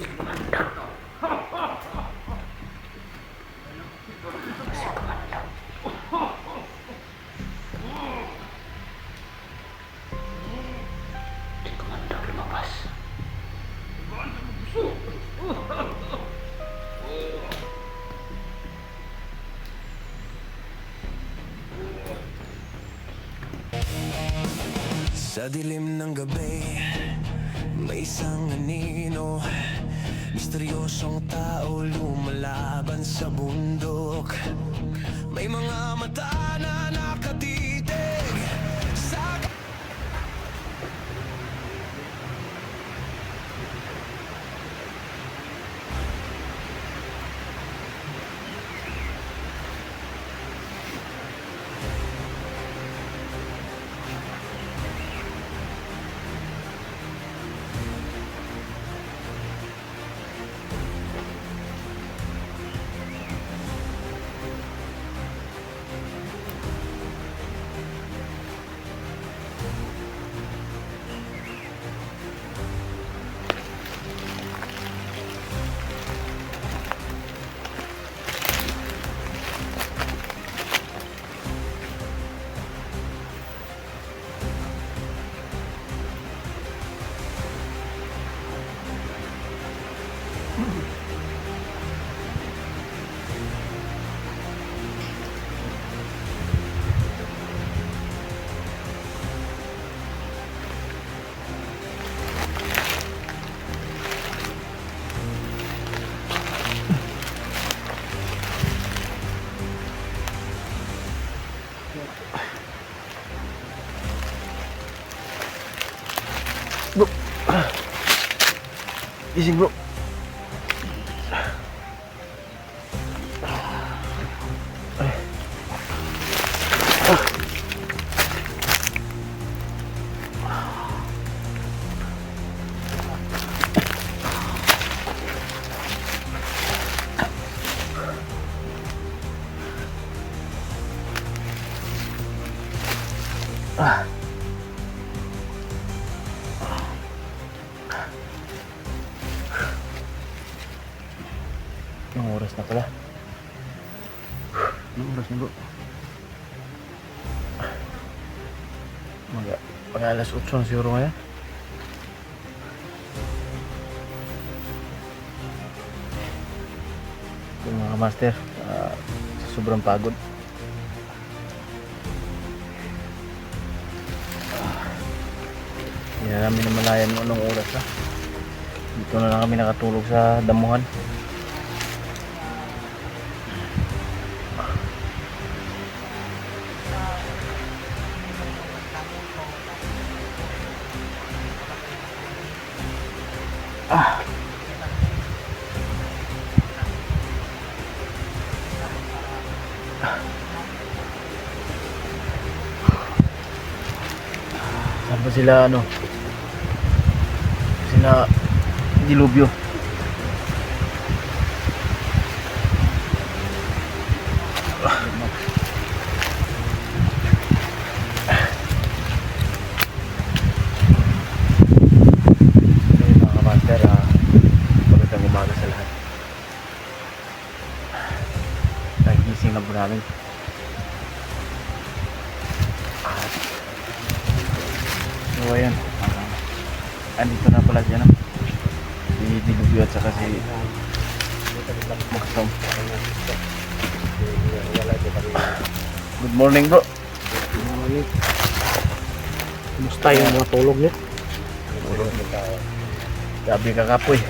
Si Commander lumabas. Sa dilim ng gabi, may isang anino, misteryosong tao lumalaban sa bundok. May mga mata na nakatitig sa... Bro. Gising bro. Anong oras na pala? Anong oras na bro? Mag alas 8 na siguro ngayon. Yung mga master, sobrang pagod. Hindi na namin namalayan kung anong oras na. Dito na lang kami nakatulog sa damuhan. Saan ba sila sila dilubyo? Mga kapaster, magandang umaga sa lahat. Nagising na po namin. So ayan, andito na pala dyan si Dilubyo at saka si Maxom. Good morning bro. Good morning. Kumusta yung mga tulog niyo? Gabi kakapoy.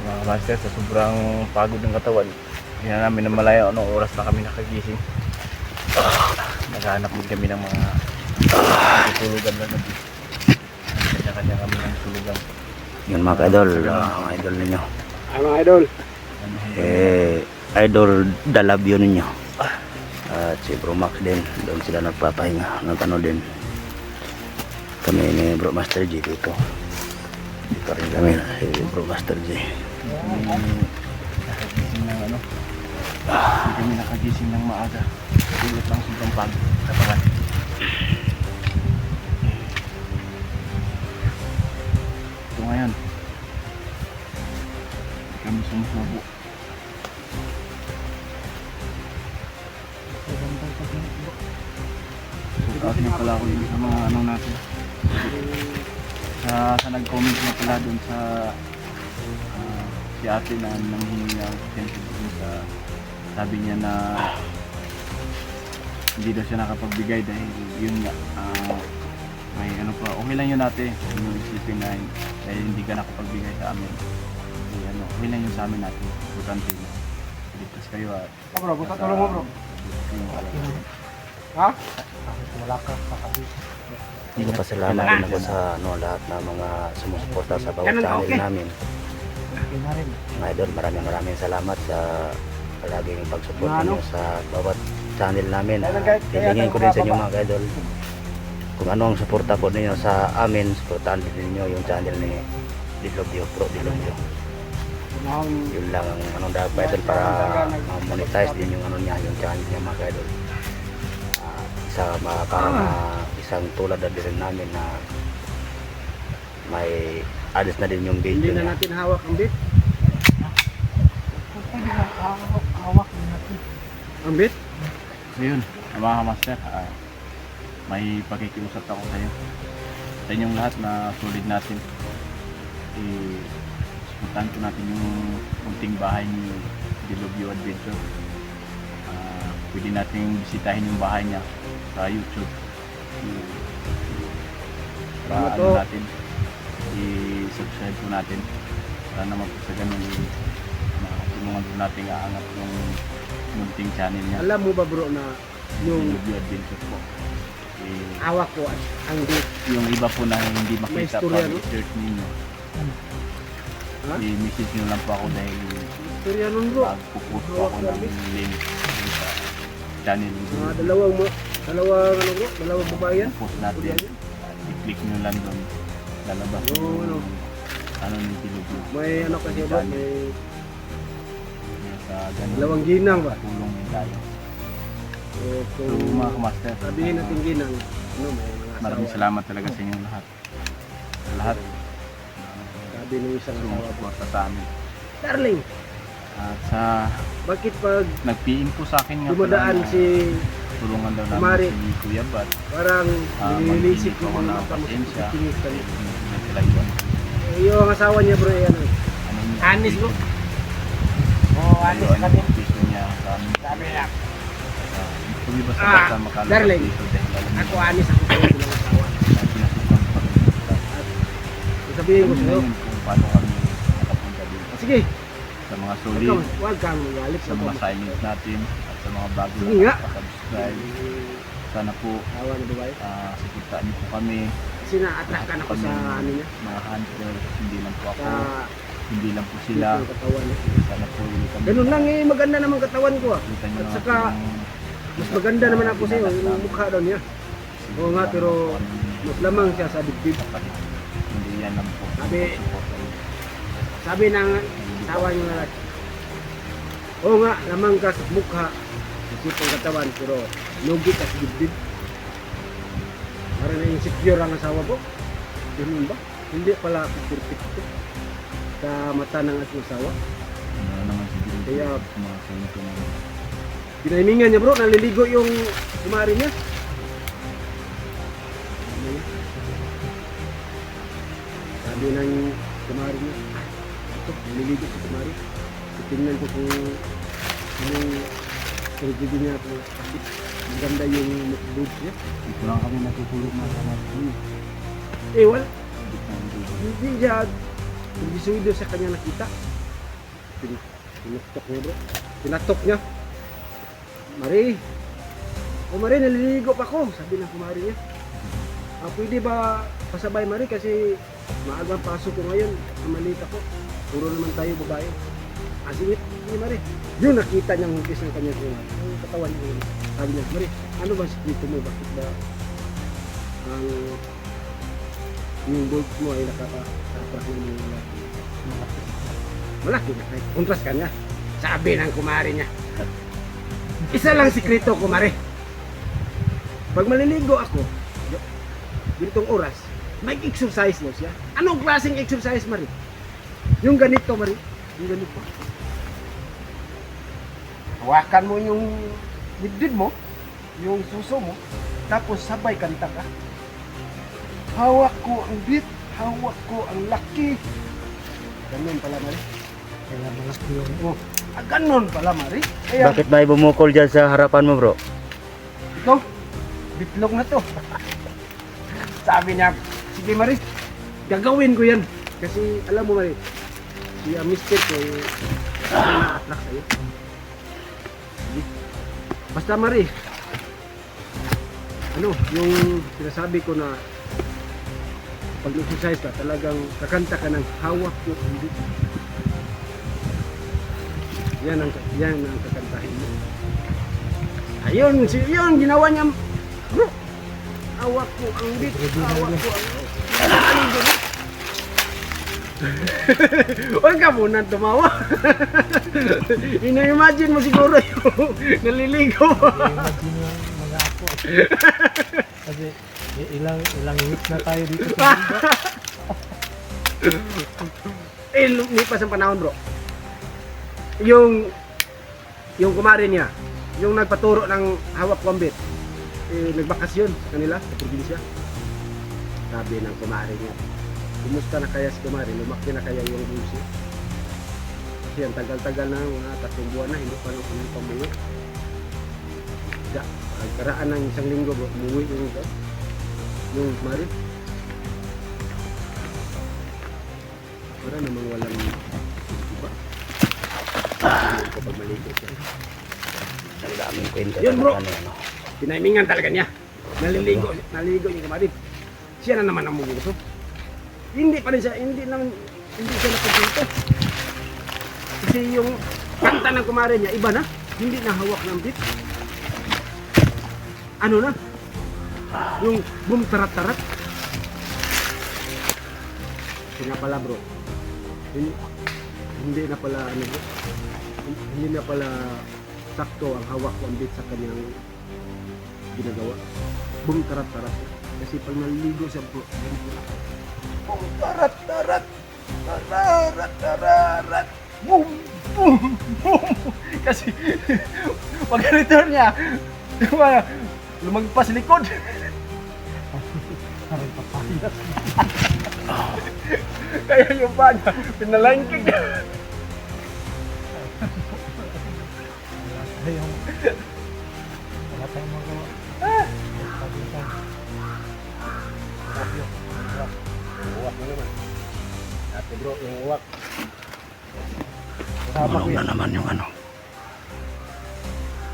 Mga master, sa sobrang pagod ng katawan, hindi na namin namalayan anong oras na kami nakagising. Naghahanap din kami ng mga tulugan na nabi. Kanya-kanya kami ng tulugan. Yun mga idol, mga idol ninyo. Ay mga idol. Idol Dalabyo ninyo. At si Bro Max din, doon sila nagpapahinga, nagano din. Kami ni Bro Master G dito. Dito rin kami, si Bro Master G. Nakagising ng hindi kami nakagising ng maaga. Tulot lang sobrang pagod katawan. So ngayon, kami sumusubo. Shout out nga pala ako dun sa mga ano natin. Sa nag-comment na pala dun sa si ate na nanghingi niya attention dun sa sabi niya na hindi daw siya nakapagbigay dahil yun nga may ano pa, okay lang yun ate yung isipin na dahil hindi ka nakapagbigay sa amin ano, okay lang yun sa amin natin importante na ligtas kayo at Bro, gusto tulong mo bro. Ha? Wala ka kakabit. Nagpasalamat din ako sa ano, lahat ng mga sumusuporta sa bawat channel namin. Okay na rin. Mga idol, maraming salamat sa palaging pagsupport niyo sa bawat channel namin. Hilingin ko din sa inyo mga idol. Kung ano ang suporta po ninyo sa amin, suportahan din ninyo yung channel ni Dilobyo, Pro Dilobyo. Yun lang ang anong dapat idol para monetize din yung ano niya, yung channel niya mga idol. Isang tulad na din namin na may alis na din yung video Hindi na niya. natin hawak ang bit. Hawak natin. Ang bit? so yun, mga master may pakikiusap ako sa inyo sa inyong lahat na solid natin suportahan ko natin yung munting bahay ni Dilobyo Adventure. Pwede nating bisitahin yung bahay niya sa YouTube. Para ano natin, i-subscribe po natin para naman po sa ganun tulungan po natin aangat yung munting channel niya. Alam mo ba bro na yung Dilobyo Adventure po. hawak ko ang bit. Yung iba po na hindi May makita istorya, pa no? i-search ninyo. Ha? I-message nyo lang po ako dahil Storya nun bro. magpupost po ako ng link dun sa channel ni Mga Dilobyo. dalawang ano bro, dalawang babae yan. Post natin. I-click nyo lang doon. Lalabas Oo, yung ano. ano ni Dilobyo. May ano kasi bro, may Sa ganun. dalawang ginang ba? Tulong din tayo. So, So kung mga kamaster, sabihin natin ginang, ano, may mga maraming asawa. salamat talaga sa inyong lahat. Sa lahat. Sabi ng isang asawa ko, Sumusuporta sa amin. Darling, At sa bakit pag nag-PM po sa akin nga dumadaan na si tulungan daw Mari. namin si Kuya Bat. parang nililisik mag-iinit ako yung ng mga tamo sa pasensya. tingin ka niya. Hindi sila yun. Yung asawa niya bro, yan ano. Ano niya? Anis, bro. Oo, anis kami. Piso niya sa amin. Sabi niya, Kung iba sa Ah, bata makalabas darling. dito dahil alam niyo ako anis ako sa iyo ng asawa. na pinasukan ko kami dito. Sabihin ko Alam sa'yo, niyo kung paano kami nakapunta dito. sige, Sa mga huwag solid, kang- huwag kang magalit sa mga silent natin, at sa mga bago Sige na nga. nakasubscribe. Sana po Asawa na babae. suportaan niyo po kami. Kasi na-atakan ako sa ano niya, Mga hunter, hindi lang po ako, sa hindi lang po sila. yung katawan niya. Sana po kami. Ganun lang eh, maganda naman katawan ko ah. Kita niyo At naman saka, po yung mas maganda naman ako sa iyo, yung mukha daw niya. Oo nga, pero mas lamang siya sa dibdib. kapatid. Hindi yan lang po. Sabi- Suporta niyo. Sabi ng asawa niyo na, oo nga, lamang ka sa mukha, isipang katawan, pero lugi ka sa dibdib. Para na insecure ang asawa ko. Ganun ba? Hindi pala ako perfecto sa mata ng aking asawa. Ano naman siguro Kaya- mga kwento na Pinaimingan niya bro, naliligo yung kumari niya. Ano yun? Sabi ng kumari niya, ito, naliligo si kumari. Tingnan ko kung anong pagkidi niya kung kapit. Maganda yung boobs niya. dito lang kami natutulog na sa mga Eh wala, hindi siya nagisuido sa kanya nakita. Tinatok niya bro. Tinatok niya. Mari. O Mari, naliligo pa ko. Sabi ng kumari niya. Pwede ba pasabay Mari kasi maagang pasok ko ngayon. Maliit ako. Puro naman tayo babae. Sige, sige Mari. Yun nakita niyang hugis ng kanya yung katawan niya. Sabi niya, Mari, ano ba sikreto mo? Bakit ba ang yung bulbs mo ay nakakaprak ng mga malaki? Malaki na. Kontras ka niya. Sabi ng kumari niya. Isa lang sikreto ko, Mare. Pag maliligo ako, ganitong oras, may exercise mo siya. Anong klaseng exercise, Mare? Yung ganito, Mare. Yung ganito. Hawakan mo yung dibdib mo, yung suso mo, tapos sabay kanta ka. Hawak ko ang beat, hawak ko ang laki. Ganun pala, Mari. Kaya malaki yung... Oh, ganun pala, Mari. Kaya, Bakit may bumukol dyan sa harapan mo, bro? ito, bitlog na to. Sabi niya, sige, Mari, gagawin ko yan. Kasi, alam mo, Mari, si Mr. ko, na-attract sa'yo. Sige. Basta, Mari, ano, yung sinasabi ko na pag exercise ka, talagang kakanta ka ng hawak mo hindi. Yan ang kakantahin mo. Ayun, yun, ginawa niya. Bro, hawak ko ang beat, hawak ko ang huwag ka muna tumawa. Ina-imagine mo siguro yung naliligo. Imagine mo yung mga ako. Kasi ilang weeks na tayo dito sa mundo. Lumipas ang panahon, bro. Yung kumare niya, yung nagpaturo ng hawak kwambit, nagbakasyon sa kanila sa probinsya. Sabi ng kumare niya, kumusta na kaya si kumare? Lumaki na kaya yung busi? Kasi ang tagal-tagal na, mga 3 buwan na, hindi pa nung kami pamuwi. Pagkaraan ng 1 linggo, bro, umuwi yung kumare. Para namang walang iba. Kapag maligo siya. Ang daming kwento. Yun, bro. Ano. Tinaimingan talaga niya. Naligo yung kumare. Siya na naman ang muguso. Hindi pa rin siya, hindi siya nakapinto. Kasi yung kanta ng kumare niya, iba na. Hindi na hawak ng beat. Ano na? Yung boom tarat-tarat. Kasi nga pala, bro. Hindi na pala ano, bro. Hindi na pala sakto ang hawak ng beat sa kanyang ginagawa. Boom tarat-tarat. Kasi pag naliligo siya, bro, boom tarat-tarat. Tarat-tarat. Boom! Boom! Boom! Kasi pag return niya, diba, lumagpas likod. Kaya yung pa niya, pinalangkig. Wala tayong magawa. Uwak mo naman. Ate bro, yung uwak. Tulog na naman yung ano.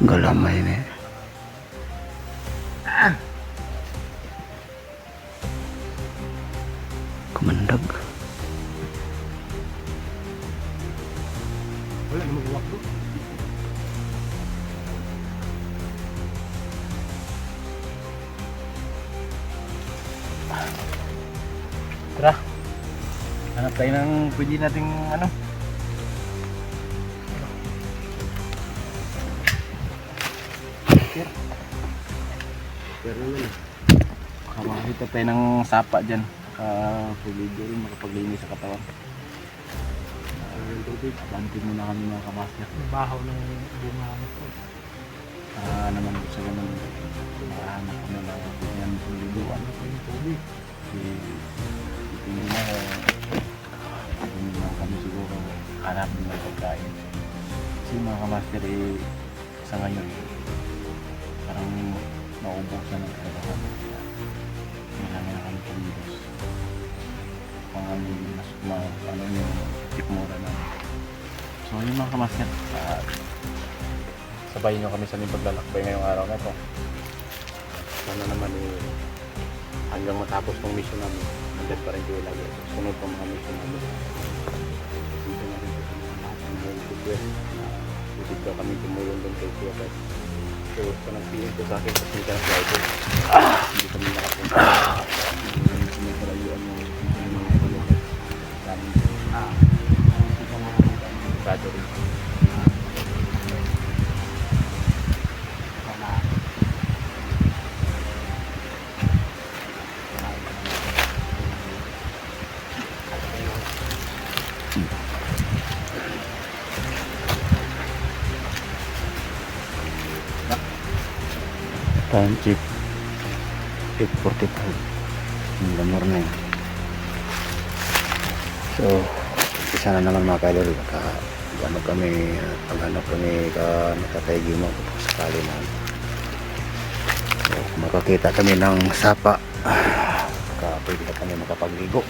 Galamay na eh. Kumandag. Wala namang uwak bro. Tara. Hanap tayo ng pwede nating ano. Pero naman. Makakita tayo ng sapa dyan. Pagligo rin, makapaglinis sa katawan. Ang tubig. Abantin muna kami mga kamaster. Yung bahaw ng bunga nito. Naman sa ganun. Mahanap kami na ganyan sa liguan. Yung tubig. Kasi tingin na hindi na kami siguro hanap ng pagkain. Kasi mga kamaster sa ngayon parang naubusan ng trabaho. Marami na kami pagbilos. Kung ano yung tikmura na. So yun mga kamaster, sabayin nyo kami sa aming paglalakbay ngayong araw na ito. Sana naman hanggang matapos ng mission namin, nandiyan pa rin kayo lagi. Sunod pa mga mission namin. Dito na rin sa lahat ng mga request. Isip ka kami tumulong doon kay Kuya Pet. So, sa nag-feeling ko sa akin, kasi hindi ka na-flight. Hindi kami nakapunta. Hindi kami palayuan mo. Hindi kami nakapunta. Dami. Hindi kami nakapunta. Rin. Time check 8:45 in the morning. So isa na naman mga kaidol, maghanap kami nakatay Gimo sakali na. So kung makakita kami ng sapa, pwede na kami makapagligo.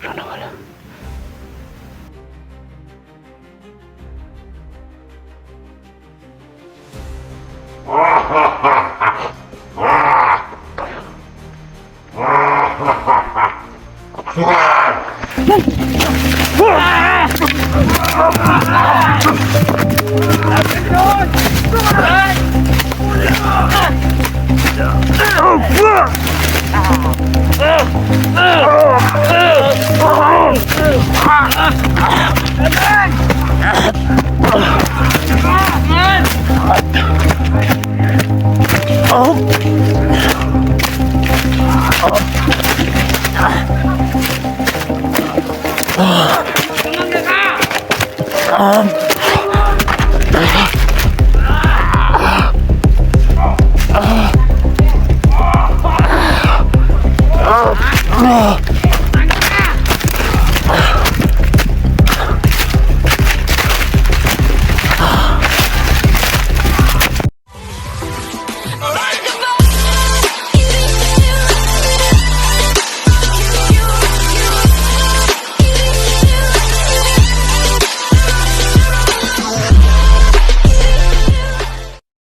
Sana wala.